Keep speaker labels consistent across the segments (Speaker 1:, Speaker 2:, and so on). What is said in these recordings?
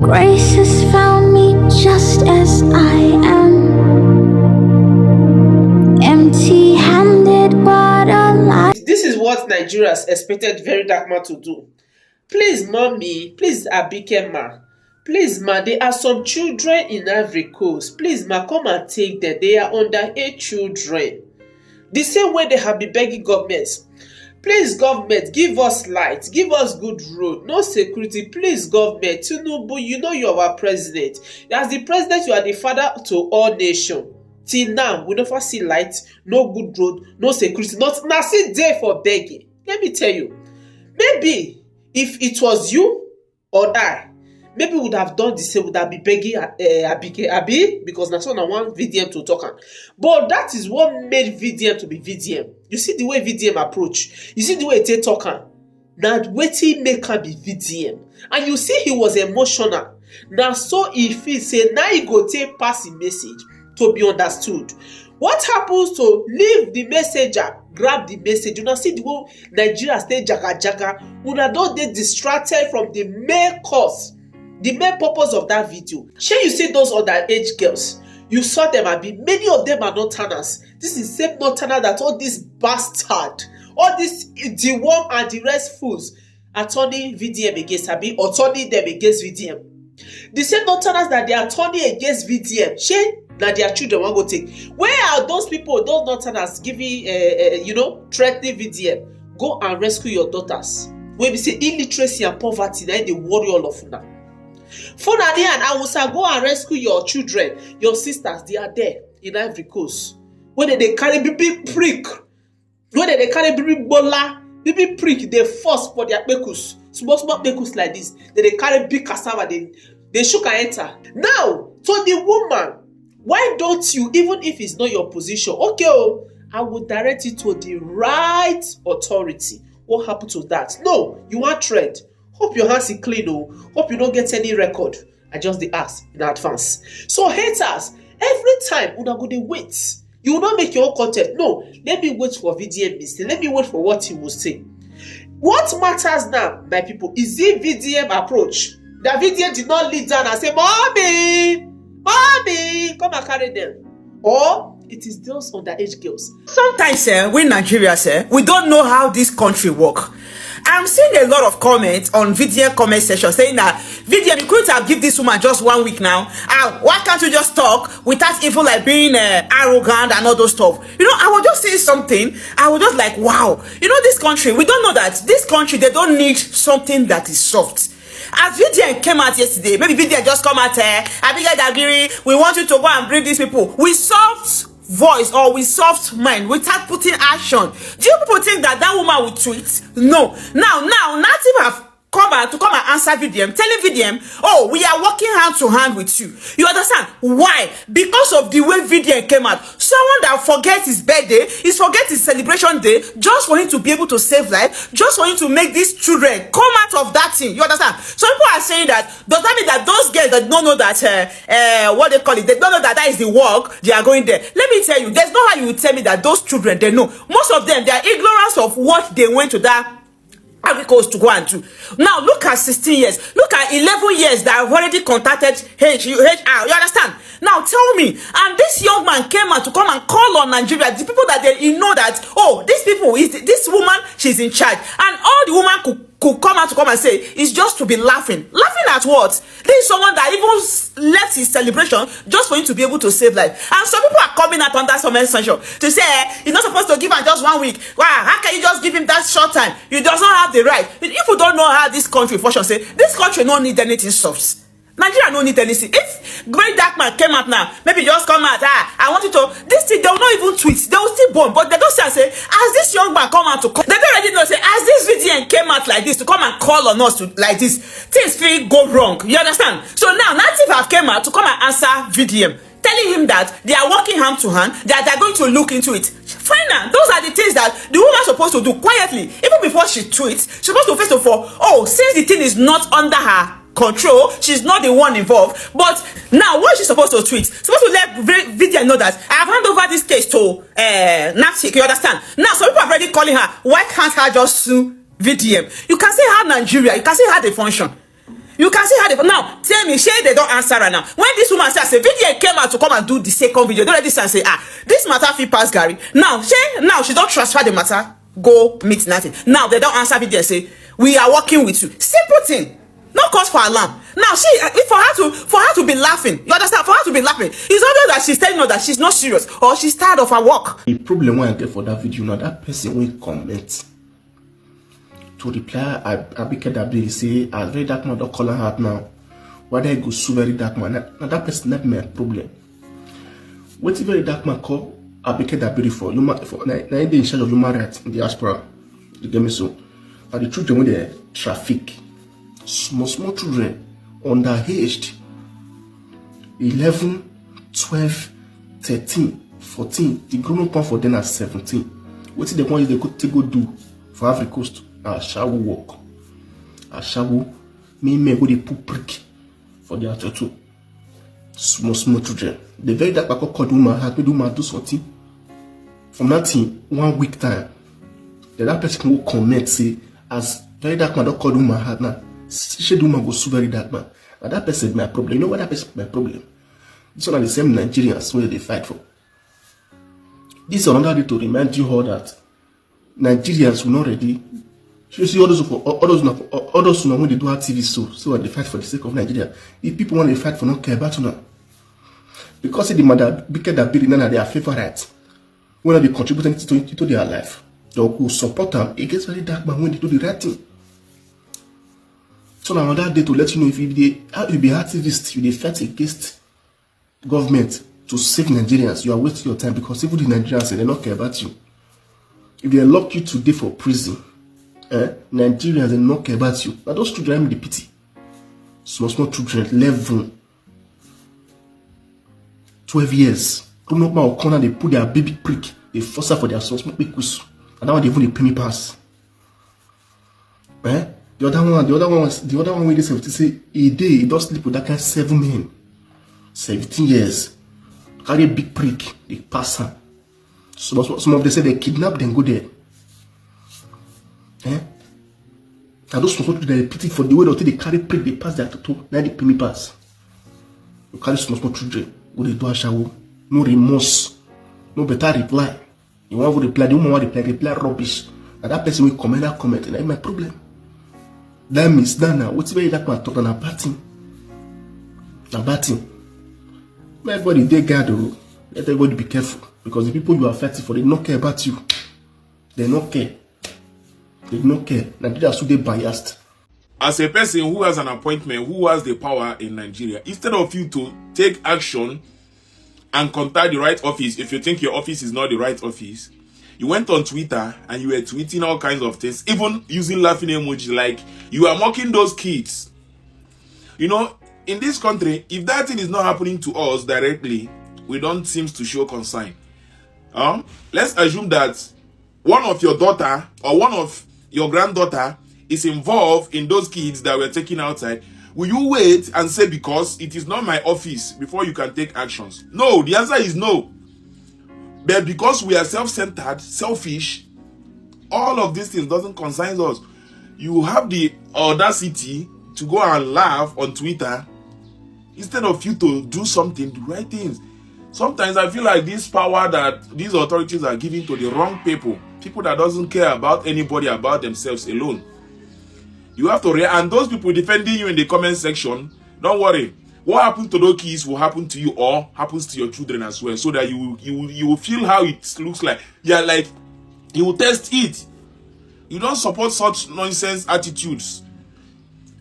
Speaker 1: Grace has found me just as I am, empty-handed but alive.
Speaker 2: This is what Nigerians expected Verydarkman to do. Please, mommy, please, Abike ma. Please, ma, there are some children in Ivory Coast. Please, ma, come and take them. They are underage children. The same way they have been begging governments. Please, government, give us light, give us good road, no security. Please, government, Tinubu, you know you are our president. As the president, you are the father to all nations. Till now, we never see light, no good road, no security, not see day for begging. Let me tell you, maybe if it was you or I, maybe we would have done the same, would have been begging Abike Abi, because that's what I want VDM to talk on. But that is what made VDM to be VDM. You see the way VDM approach, you see the way they talk on. Now waiting make her be VDM. And you see he was emotional. Now so he feels say now he go take pass the message to be understood. What happens to leave the messenger, grab the message? You know, see the way Nigeria stay jaga jaga. Una don't get distracted from the main cause, the main purpose of that video. Sure, you see those underage girls. You saw them, Abi. Many of them are not tanners. This is same not tanner that all this bastard, all this the worm and the rest fools are turning VDM against Abi or turning them against VDM. The same not tanners that they are turning against VDM. Sure, that their children won't go take. Where are those people, those northerners giving, threatening VDM? Go and rescue your daughters. When we say illiteracy and poverty, then they worry all of them. Funani and Awusa, go and rescue your children, your sisters. They are there in Ivory Coast. When they carry big prick, when they carry big bola, big prick, they force for their bekus. Small bekus like this. They carry big cassava. They shook and enter. Now, to the woman. Why don't you, even if it's not your position, okay, I will direct you to the right authority. What happened to that? No, you want trade. Hope your hands are clean, hope you don't get any record. I just the ask in advance. So haters, every time una go dey wait. You will not make your own content. No, let me wait for VDM mistake. Let me wait for what he will say. What matters now, my people, is the VDM approach. The VDM did not lead down and say, Mommy, come and carry them. Or it is those underage girls.
Speaker 3: Sometimes, we Nigerians, we don't know how this country works. I'm seeing a lot of comments on VDM comment section saying that VDM, you couldn't have given this woman just 1 week now. Why can't you just talk without even like being arrogant and all those stuff? You know, I was just saying something. I was just like, wow. You know, this country, we don't know that this country, they don't need something that is soft. As VDM came out yesterday, maybe VDM just come out here, Abike Dabiri, we want you to go and bring these people with soft voice or with soft mind without putting action. Do you people think that woman will tweet? No. Now, Native have come and answer VDM, telling VDM, oh, we are working hand to hand with you. You understand? Why? Because of the way VDM came out. Someone that forgets his birthday, forgets his celebration day, just for him to be able to save life, just for him to make these children come out of that thing. You understand? Some people are saying that, does that mean that those girls that don't know that, what they call it, they don't know that is the work, they are going there. Let me tell you, there's no how you will tell me that those children, they know. Most of them, they are ignorant of what they went to that Ivory Coast to go and do. Now look at 16 years. Look at 11 years that have already contacted HR. You understand? Now tell me, and this young man came out to come and call on Nigeria, the people that they know that, oh, these people, this woman, she's in charge. And all the woman could come out to come and say is just to be laughing. Laughing at what? This is someone that even left his celebration just for him to be able to save life. And some people are coming out under some essential to say, you're not supposed to give him just 1 week. Wow, how can you just give him that short time? You does not have the right. If you don't know how this country functions, say this country don't need anything soft. Nigeria don't need anything. If Verydarkman came out now, maybe just come out, I want you to, this thing, they will not even tweet, they will still bomb, but they don't say, as this young man come out to call, they don't already know, say, as this VDM came out like this, to come and call on us to, like this, things feel go wrong, you understand? So now, Native have came out to come and answer VDM, telling him that they are working hand to hand, that they're going to look into it. Fine now, those are the things that the woman is supposed to do quietly, even before she tweets, she's supposed to first of all, oh, since the thing is not under her control, she's not the one involved. But now what is she supposed to tweet? Supposed to let VDM know that I have handed over this case to Natik. You understand? Now some people are already calling her, why can't her just sue VDM? You can see how Nigeria, you can see how they function. You can see how they now tell me, shey they don't answer right now. When this woman says a video came out to come and do the second video, don't let this and say, this matter fit pass Gary. Now, she don't transfer the matter, go meet nothing. Now they don't answer video and say, we are working with you. Simple thing. No cause for alarm. Now for her to be laughing, you understand? For her to be laughing, it's obvious that she's telling us that she's not serious or she's tired of her work.
Speaker 4: The problem when I get for that video now, that person will comment to reply. Abike Dabiri say, as Verydarkman don't call her out now. Whether he go sue Verydarkman, now that person not my problem. What if Verydarkman call Abike Dabiri for? Now they in charge of human rights in the diaspora. You get me so? But the children when they traffic. Small children, underaged, 11, 12, 13, 14. The grown up for them at 17. What is the one they go do for Ivory Coast? A shower walk. A shower, me go they put prick for their tattoo. Small children. The Verydarkman called woman had made woman do something. From that thing, 1 week time, that person will comment say, as Verydarkman don't call woman had now. She do go sue Verydarkman. And that person my problem. You know what that person my problem? This one are the same Nigerians where they fight for. This is another day to remind you all that Nigerians will not ready. You see all those when they do activism, so when they fight for the sake of Nigeria. If people want to fight for not care about you now. Because the mother Abike Dabiri now they are favorite. When they contribute anything to their life, they will support them against Verydarkman when they do the right thing. So now another day to let you know if you be activist, you fight against government to save Nigerians, you are wasting your time because even the Nigerians they don't care about you. If they lock you today for prison, Nigerians they don't care about you. Now those children the pity. Small children, 11, 12 years. Come up my corner, they put their baby prick, they force her for their small pickles. And now they even pay me pass. The other one with this say a day he does sleep with that kind of 7 men, 17 years, carry a big prick, they pass her. Some of them say they kidnap them, go there. And those small children they pity for the way they carry prick, they pass their tattoo, now they pay me pass. You carry small children, go they do a shower, no remorse, no better reply. You want to reply, the woman want reply rubbish. And that person will comment that comment, and that's my problem. That means that now, what's Verydarkman talking about him? About him. Everybody they gather, let everybody be careful. Because the people you are fighting for, they don't care about you. They don't care. They don't care. Nigeria so they biased.
Speaker 5: As a person who has an appointment, who has the power in Nigeria, instead of you to take action and contact the right office, if you think your office is not the right office, you went on Twitter and you were tweeting all kinds of things, even using laughing emojis like you are mocking those kids. You know, in this country, if that thing is not happening to us directly, we don't seem to show concern. Let's assume that one of your daughter or one of your granddaughter is involved in those kids that were taken outside. Will you wait and say because it is not my office before you can take actions? No, the answer is no. But because we are self-centered, selfish, all of these things doesn't concern us. You have the audacity to go and laugh on Twitter instead of you to do something, the right things. Sometimes I feel like this power that these authorities are giving to the wrong people that doesn't care about anybody about themselves alone. You have to and those people defending you in the comment section, don't worry. What happened to those kids will happen to you or happens to your children as well, so that you will feel how it looks like. Yeah, like you will test it. You don't support such nonsense attitudes.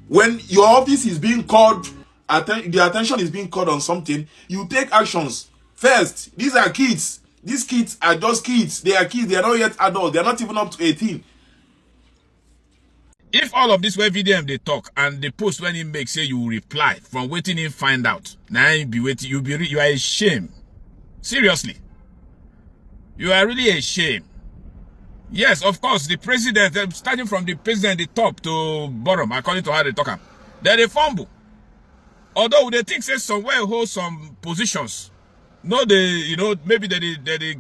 Speaker 5: When your office is being called, the attention is being called on something, you take actions. First, these are kids. These kids are just kids. They are kids. They are not yet adults. They are not even up to 18.
Speaker 6: If all of this were video they talk and the post when he makes say you reply from waiting him find out, now you be waiting, you are ashamed. Seriously. You are really ashamed. Yes, of course, the president, starting from the president, the top to bottom, according to how they talk, they're a fumble. Although they think say somewhere hold some positions. No, maybe they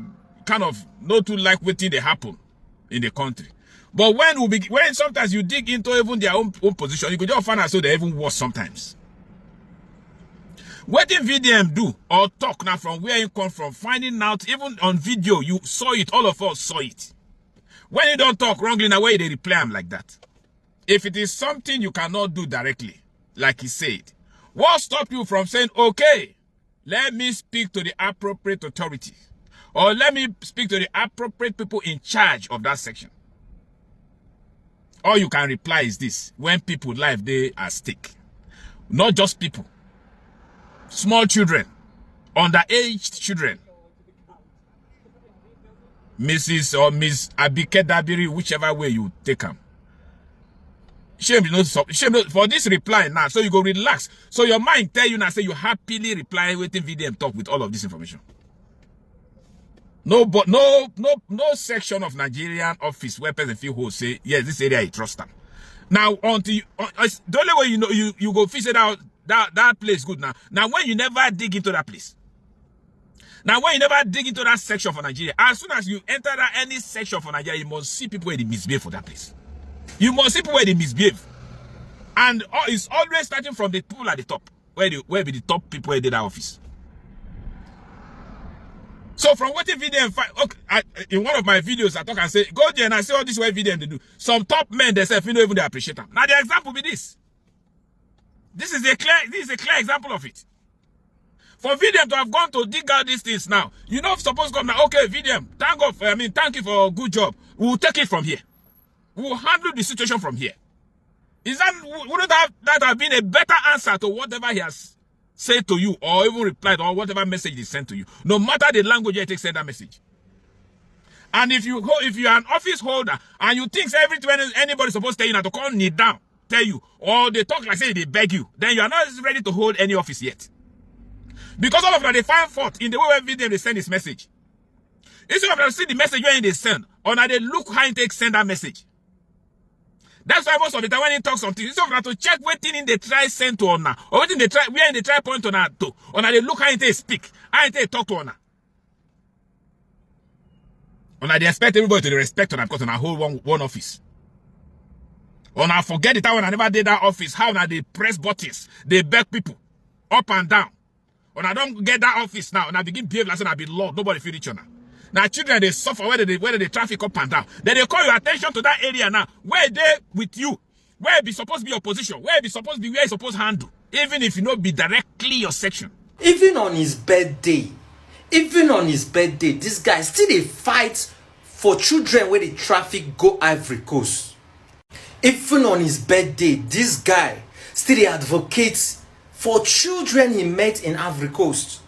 Speaker 6: kind of not too like waiting they happen in the country. But when sometimes you dig into even their own position, you could just find out so they're even worse sometimes. What did VDM do or talk now from where you come from, finding out even on video, you saw it, all of us saw it. When you don't talk wrongly in a way, they reply him like that. If it is something you cannot do directly, like he said, what stopped you from saying, okay, let me speak to the appropriate authority, or let me speak to the appropriate people in charge of that section? All you can reply is this: when people's life they are at stake. Not just people. Small children, underaged children. Mrs. or Miss Abike Dabiri, whichever way you take them. Shame for this reply now. So you go relax. So your mind tell you now, say you happily reply waiting video and talk with all of this information. No section of Nigerian office where person feel who say, yes, this area I trust them. Now until the only way you know you go visit out that place good now. Now when you never dig into that place. Now when you never dig into that section for Nigeria, as soon as you enter any section for Nigeria, you must see people where they misbehave for that place. You must see people where they misbehave. And it's always starting from the people at the top. Where be the top people where they did that office. So from what video in one of my videos I talk and say, go there and I see all this way video they do. Some top men themselves, you know, even they appreciate them. Now the example be this. This is a clear example of it. For VDM to have gone to dig out these things now, you know, suppose come now, okay, VDM, thank you for a good job. We'll take it from here. We'll handle the situation from here. Wouldn't that have been a better answer to whatever he has said to you, or even replied, or whatever message he sent to you? No matter the language you take, send that message. And if you are an office holder and you think everything anybody's supposed to tell you now to come kneel down, tell you, or they talk like say they beg you, then you are not ready to hold any office yet. Because all of them, they find fault in the way video they send this message. Instead of them see the message when they send, or now they look how they send that message. That's why most of the time when they talk something, instead of them to check what thing they try send to Ona, or what thing they try, where they try point to Ona to, or now they look how they speak, how they talk to Ona. Or now they expect everybody to respect Ona because Ona hold one office. Or now forget the time when I never did that office, how now they press buttons, they beg people up and down. When I don't get that office now, and I begin behave like I be Lord, nobody feel each other. Now children they suffer whether they traffic up and down. Then they call your attention to that area now, where they with you, where it be supposed to be your position, where it be supposed to be where you supposed to handle, even if you not be directly your section.
Speaker 7: Even on his birthday, this guy still a fight for children where the traffic go Ivory Coast. Even on his birthday, this guy still advocates for children he met in Ivory Coast.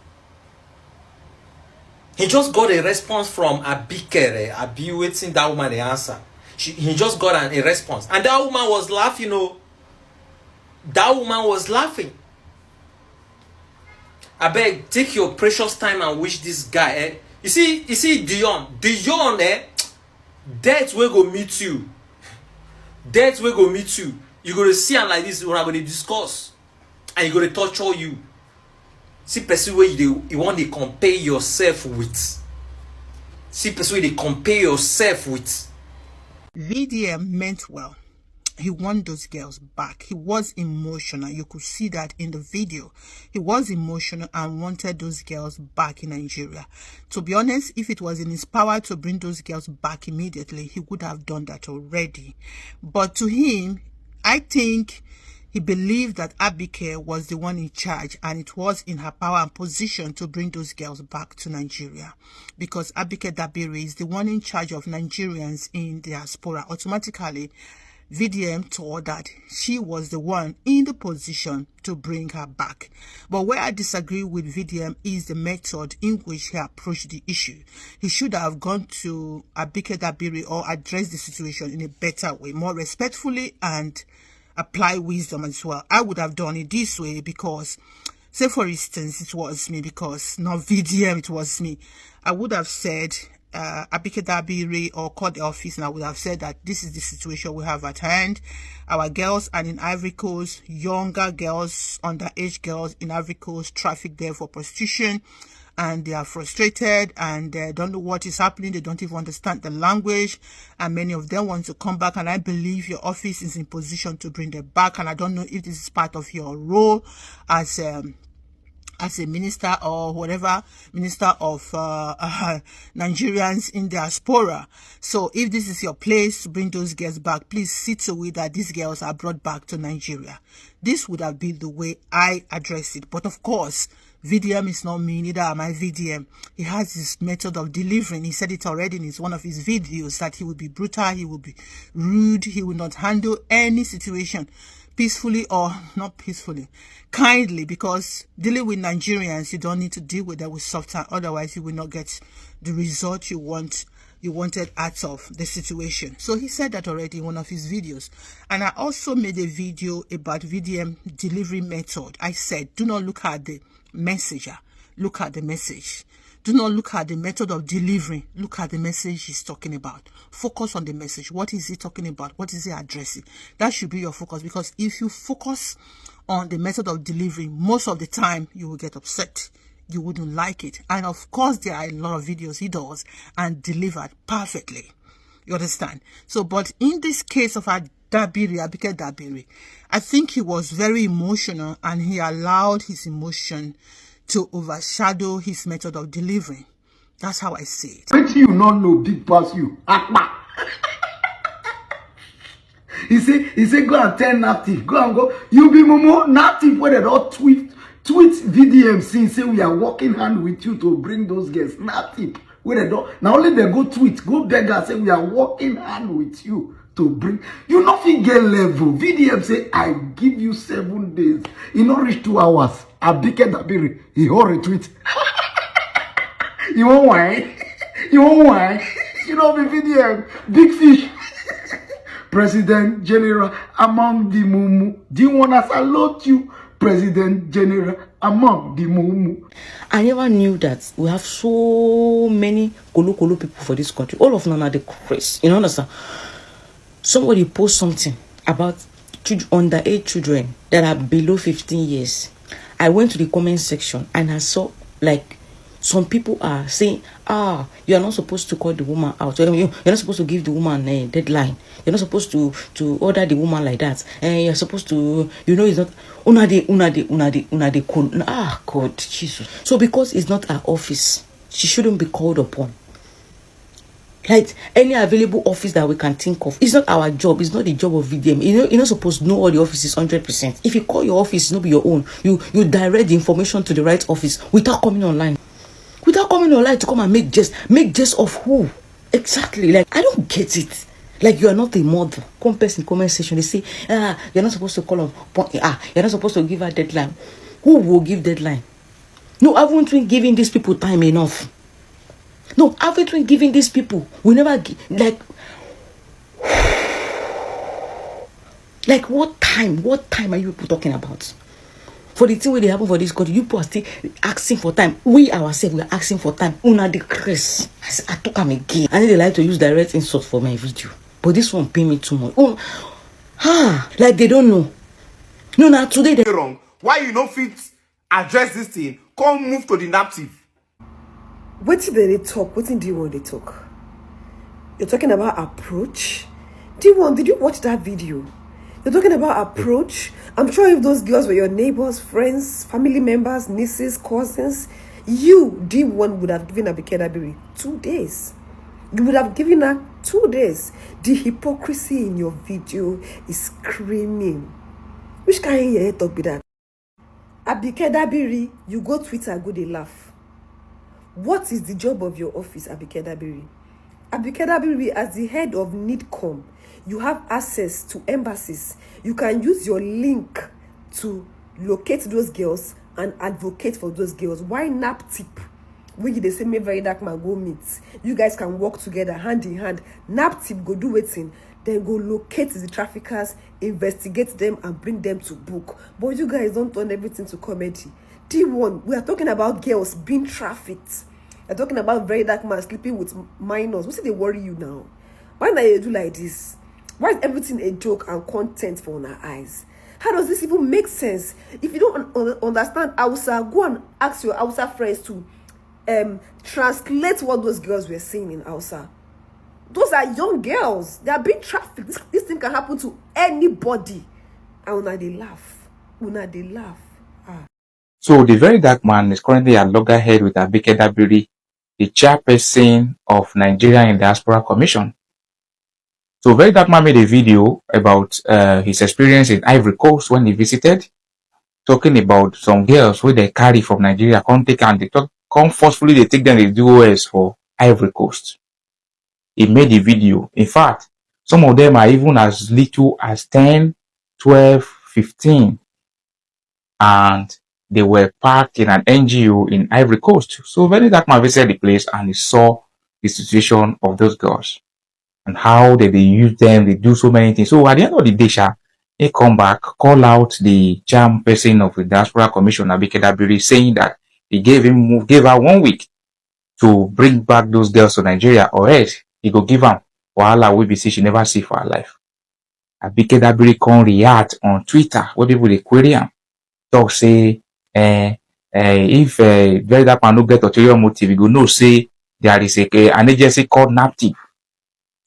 Speaker 7: He just got a response from Abike. Abi waiting that woman the answer. He just got a response. And that woman was laughing, That woman was laughing. I beg, take your precious time and wish this guy, You see Dion, death will go meet you. Death will go meet you. You go to see him like this, we're going to discuss. And you go to torture you. See person where you want to compare yourself with. See person where they compare yourself with.
Speaker 3: VDM meant well. He wanted those girls back. He was emotional. You could see that in the video. He was emotional and wanted those girls back in Nigeria. To be honest, if it was in his power to bring those girls back immediately, he would have done that already. But to him, I think he believed that Abike was the one in charge and it was in her power and position to bring those girls back to Nigeria. Because Abike Dabiri is the one in charge of Nigerians in diaspora. Automatically, VDM thought that she was the one in the position to bring her back. But where I disagree with VDM is the method in which he approached the issue. He should have gone to Abike Dabiri or addressed the situation in a better way, more respectfully, and apply wisdom as well. I would have done it this way because, say for instance, it was me, because not VDM, it was me. I would have said, Abike Dabiri or called the office, and I would have said that this is the situation we have at hand. Our girls are in Ivory Coast, younger girls, underage girls in Ivory Coast, trafficked there for prostitution, and they are frustrated and they don't know what is happening. They don't even understand the language, and many of them want to come back, and I believe your office is in position to bring them back. And I don't know if this is part of your role as a minister or whatever, minister of Nigerians in diaspora. So if this is your place to bring those girls back, please see to it that these girls are brought back to Nigeria. This would have been the way I address it. But of course, VDM is not me, neither am I VDM. He has his method of delivering. He said it already in one of his videos that he will be brutal, he will be rude, he will not handle any situation peacefully or not peacefully, kindly, because dealing with Nigerians, you don't need to deal with them with soft time. Otherwise, you will not get the result you wanted out of the situation. So he said that already in one of his videos. And I also made a video about VDM delivery method. I said, do not look at the messenger, look at the message. Do not look at the method of delivery. Look at the message he's talking about. Focus on the message. What is he talking about? What is he addressing? That should be your focus, because if you focus on the method of delivery, most of the time you will get upset. You wouldn't like it. And of course, there are a lot of videos he does and delivered perfectly. You understand? So, but in this case of Abike Dabiri, I think he was very emotional and he allowed his emotion to overshadow his method of delivery. That's how I see it.
Speaker 8: Wait till you not know big pass you. He say go and tell Native. Go and go. You be Momo Native where they don't tweet VDM since say we are working hand with you to bring those guests. Native where they don't. Now only they go tweet, go beg and say we are working hand with you to bring. You not get level. VDM say I give you 7 days. You not reach 2 hours. Abike Dabiri, he all retweet. You want why? You want why? You know the VDM, big fish. President General among the mumu. Do you want to salute you? President General among the mumu.
Speaker 9: I never knew that we have so many kolo people for this country. All of them are the craze. You know, understand? Somebody post something about underage children that are below 15 years. I went to the comment section and I saw like some people are saying, you are not supposed to call the woman out. You're not supposed to give the woman a deadline. You're not supposed to order the woman like that. And you're supposed to, it's not God, Jesus. So because it's not her office, she shouldn't be called upon. Like any available office that we can think of. It's not our job. It's not the job of VDM. You're not supposed to know all the offices 100%. If you call your office, it's not be your own. You direct the information to the right office without coming online. Without coming online to come and make jest of who? Exactly. Like, I don't get it. Like, you are not a mother. Come person comment section. They say, you're not supposed to call on. You're not supposed to give a deadline. Who will give deadline? No, haven't we given these people time enough? No, haven't we giving these people? We never like what time? What time are you people talking about? For the thing where they happen for this country, you people are still asking for time. We ourselves we are asking for time. Una the Chris. I took them again. I need they like to use direct insult for my video, but this one pay me too much. Like they don't know. No, now today they
Speaker 10: wrong. Why you no fit address this thing? Come move to the Native.
Speaker 11: What did they talk? What do you want to talk? You're talking about approach. Did you watch that video? You're talking about approach. I'm sure if those girls were your neighbors, friends, family members, nieces, cousins, you, D1, would have given Abike Dabiri 2 days. You would have given her 2 days. The hypocrisy in your video is screaming. Which kind of hear talk be that? Abike Dabiri, you go Twitter, go they laugh. What is the job of your office, Abike Dabiri? Abike Dabiri, as the head of NIDCOM, you have access to embassies. You can use your link to locate those girls and advocate for those girls. Why nap tip? When they say me Verydarkman go meet, you guys can work together hand in hand. Nap tip go do waiting, then go locate the traffickers, investigate them and bring them to book. But you guys don't turn everything to comedy. D1, we are talking about girls being trafficked. They're talking about Verydarkman sleeping with minors. What's it they worry you now? Why not you do like this? Why is everything a joke and content for our eyes? How does this even make sense? If you don't understand Hausa, go and ask your Hausa friends to translate what those girls were saying in Hausa. Those are young girls. They are being trafficked. This thing can happen to anybody. And una they laugh. Una they laugh.
Speaker 12: So the Verydarkman is currently at loggerhead with Abike Dabiri, the chairperson of Nigerian Diaspora Commission. So Verydarkman made a video about his experience in Ivory Coast when he visited, talking about some girls who they carry from Nigeria, come forcefully they take them to the US for Ivory Coast. He made a video. In fact, some of them are even as little as 10, 12, 15. And they were parked in an NGO in Ivory Coast. So Verydarkman visited the place and he saw the situation of those girls and how they use them, they do so many things. So at the end of the day, he come back, call out the chairperson of the Diaspora Commission, Abike Dabiri, saying that he gave her 1 week to bring back those girls to Nigeria, or else he go give them wahala wey be say she never see for her life. Abike Dabiri come react on Twitter where people dey query am, talk say if Verydarkman no get ulterior motive, you go know say there is an agency called NAPTIP.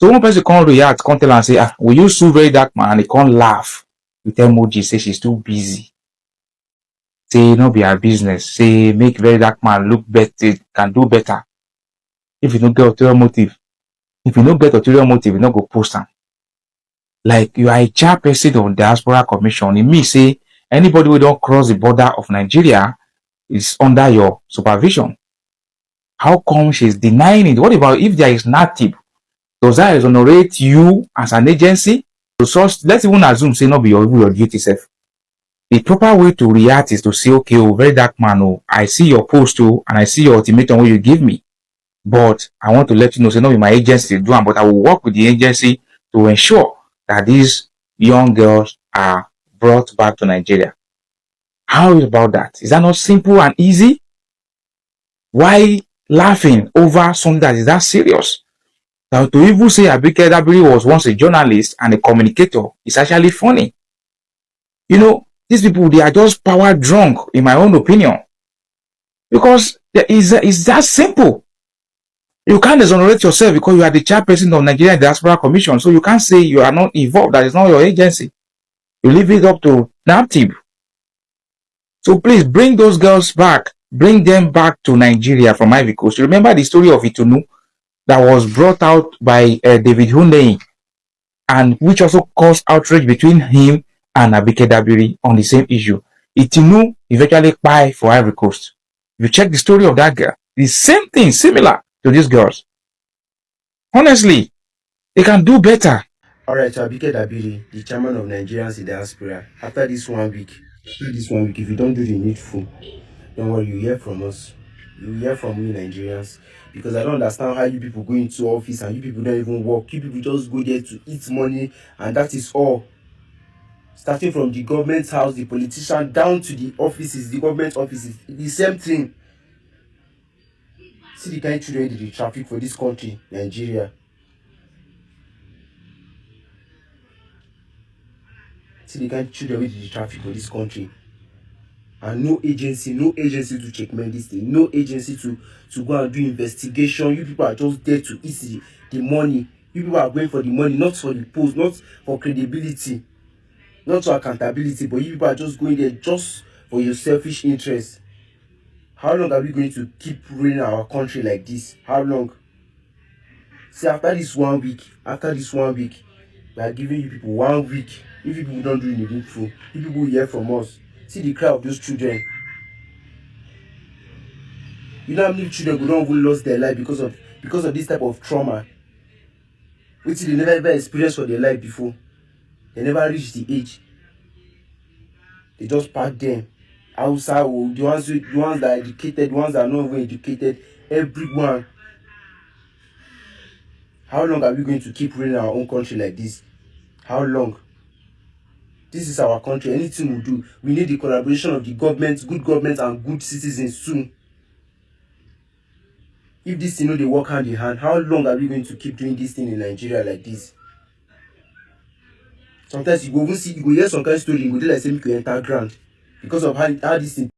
Speaker 12: So one person come react, come tell am say, will you sue Verydarkman? And he come laugh with emoji, say she's too busy. Say no be her business. Say make Verydarkman look better, can do better. If you don't get ulterior motive, if you don't get ulterior motive, you not go post am. Like you are a chairperson of Diaspora Commission. It means say anybody who don't cross the border of Nigeria is under your supervision. How come she's denying it? What about if there is NAPTIP? Does that exonerate you as an agency? So let's even assume say not be your duty self. The proper way to react is to say, okay, Verydarkman, I see your post and I see your ultimatum where you give me. But I want to let you know, say not be my agency to do it, but I will work with the agency to ensure that these young girls are brought back to Nigeria. How about that? Is that not simple and easy? Why laughing over something that is that serious? Now, to even say Abike Dabiri was once a journalist and a communicator is actually funny. You know, these people, they are just power drunk, in my own opinion. Because it's that simple. You can't exonerate yourself because you are the chairperson of Nigerian Diaspora Commission. So you can't say you are not involved. That is not your agency. You leave it up to NAPTIP. So please bring those girls back. Bring them back to Nigeria from Ivory Coast. You remember the story of Itunu that was brought out by David Hundeyin, and which also caused outrage between him and Abike Dabiri on the same issue. Itunu eventually died for Ivory Coast. If you check the story of that girl, the same thing, similar to these girls. Honestly, they can do better.
Speaker 4: Alright, so Abike Dabiri, the chairman of Nigerians in diaspora, after this 1 week, if you don't do the needful, don't worry, you hear from us. You hear from we Nigerians. Because I don't understand how you people go into office and you people don't even work. You people just go there to eat money and that is all. Starting from the government house, the politician, down to the offices, the government offices, the same thing. See the kind of children the traffic for this country, Nigeria. See the kind of children the traffic for this country. And no agency to checkmate this thing, no agency to go and do investigation. You people are just there to eat the money. You people are going for the money, not for the post, not for credibility, not for accountability, but you people are just going there just for your selfish interest. How long are we going to keep running our country like this? How long? See, after this 1 week, we are giving you people 1 week. If you people don't do the needful, you people will hear from us. See the cry of those children. You know how many children who don't even lost their life because of this type of trauma, which they never ever experienced for their life before. They never reached the age. They just pack them outside. The ones that are educated, the ones that are not even educated, everyone. How long are we going to keep running our own country like this? How long? This is our country. Anything we do, we need the collaboration of the government, good and good citizens soon.
Speaker 13: If this thing, they work hand in hand, how long are we going to keep doing this thing in Nigeria like this? Sometimes you go even see, you go hear some kind of story, you go do like say make you enter ground because of how this thing